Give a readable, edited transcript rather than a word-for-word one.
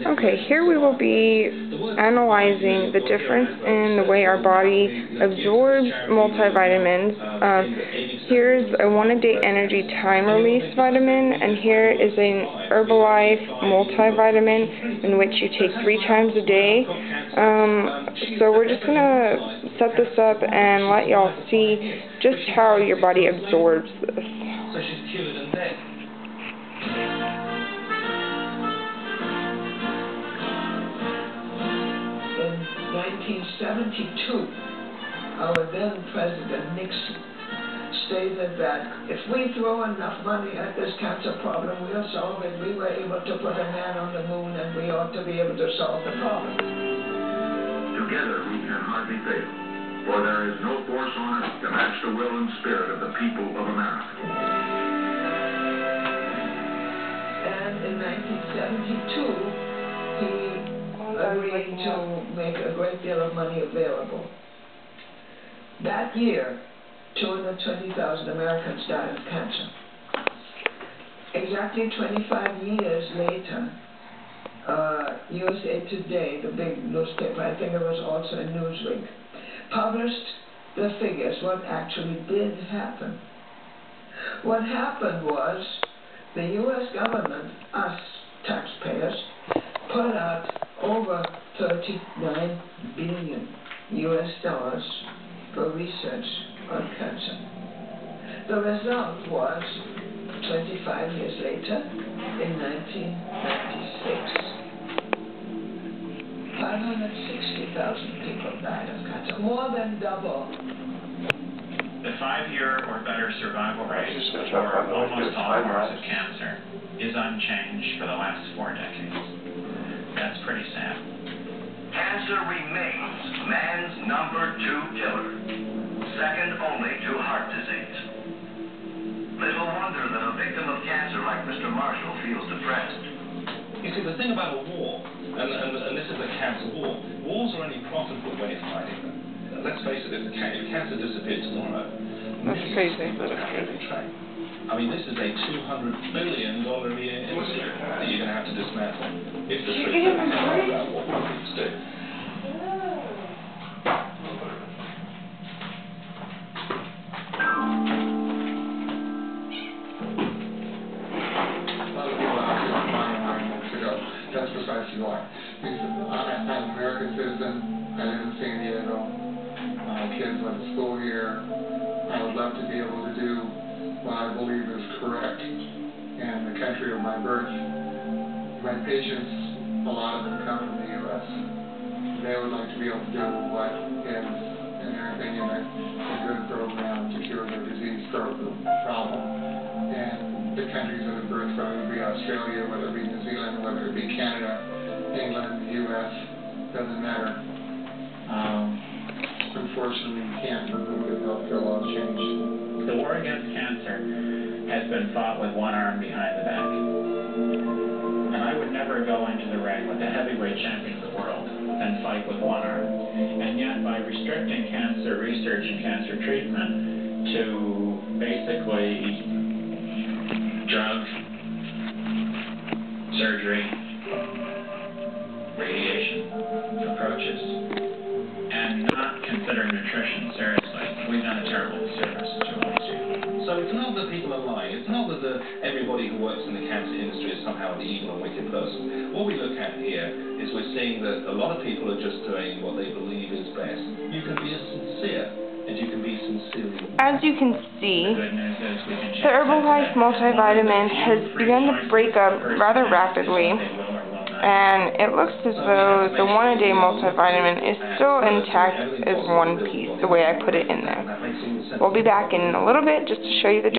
Okay, here we will be analyzing the difference in the way our body absorbs multivitamins. Here's a 1-a-day energy time release vitamin, and here is an Herbalife multivitamin in which you take 3 times a day. So we're just going to set this up and let y'all see just how your body absorbs this. So she's cured and dead. In 1972, our then President Nixon stated that if we throw enough money at this cancer problem, we'll solve it. We were able to put a man on the moon, and we ought to be able to solve the problem. Together we can hardly fail, for there is no force on earth to match the will and spirit of the people of America. And in 1972, he agreed to make a great deal of money available. That year, 220,000 Americans died of cancer. Exactly 25 years later, USA Today, the big newspaper, I think it was also in Newsweek, published the figures, what actually did happen. What happened was the U.S. government, us taxpayers, put out over $39 billion US for research on cancer. The result was, 25 years later, in 1996, 560,000 people died of cancer, more than double. The 5-year or better survival rate for almost all forms of cancer is unchanged for the last 4 decades. That's pretty sad. Cancer remains man's #2 killer, second only to heart disease. Little wonder that a victim of cancer like Mr. Marshall feels depressed. You see, the thing about a war, and this is a cancer war, wars are only profitable when it's fighting them. Let's face it, if cancer disappeared tomorrow, that's crazy. People would have to be trained. I mean, this is a $200 billion a year industry that you're going to have to dismantle if the truth doesn't come out about what companies do. That's precisely why. I'm an American citizen. I live in San Diego. My kids went to school here. I would love to be able to do what I believe is correct in the country of my birth. My patients, a lot of them come from the U.S. They would like to be able to do what is, in their opinion, a good program to cure their disease problem. And the countries of their birth, whether it be Australia, whether it be New Zealand, whether it be Canada, England, the U.S., doesn't matter. Unfortunately, you can't remove it. Healthcare laws change. The war against cancer has been fought with one arm behind the back. And I would never go into the ring with the heavyweight champion of the world and fight with one arm. And yet, by restricting cancer research and cancer treatment to basically drugs, surgery, radiation approaches, and not consider nutrition seriously, we've done a terrible disservice to all these people. So it's not that people are lying. It's not that everybody who works in the cancer industry is somehow an evil and wicked person. What we look at here is we're seeing that a lot of people are just doing what they believe is best. You can be sincere, and you can be sincerely. As you can see, the Herbalife multivitamin has begun to break up rather rapidly, and it looks as though the 1-a-day multivitamin is still intact as one piece, the way I put it in there. We'll be back in a little bit just to show you the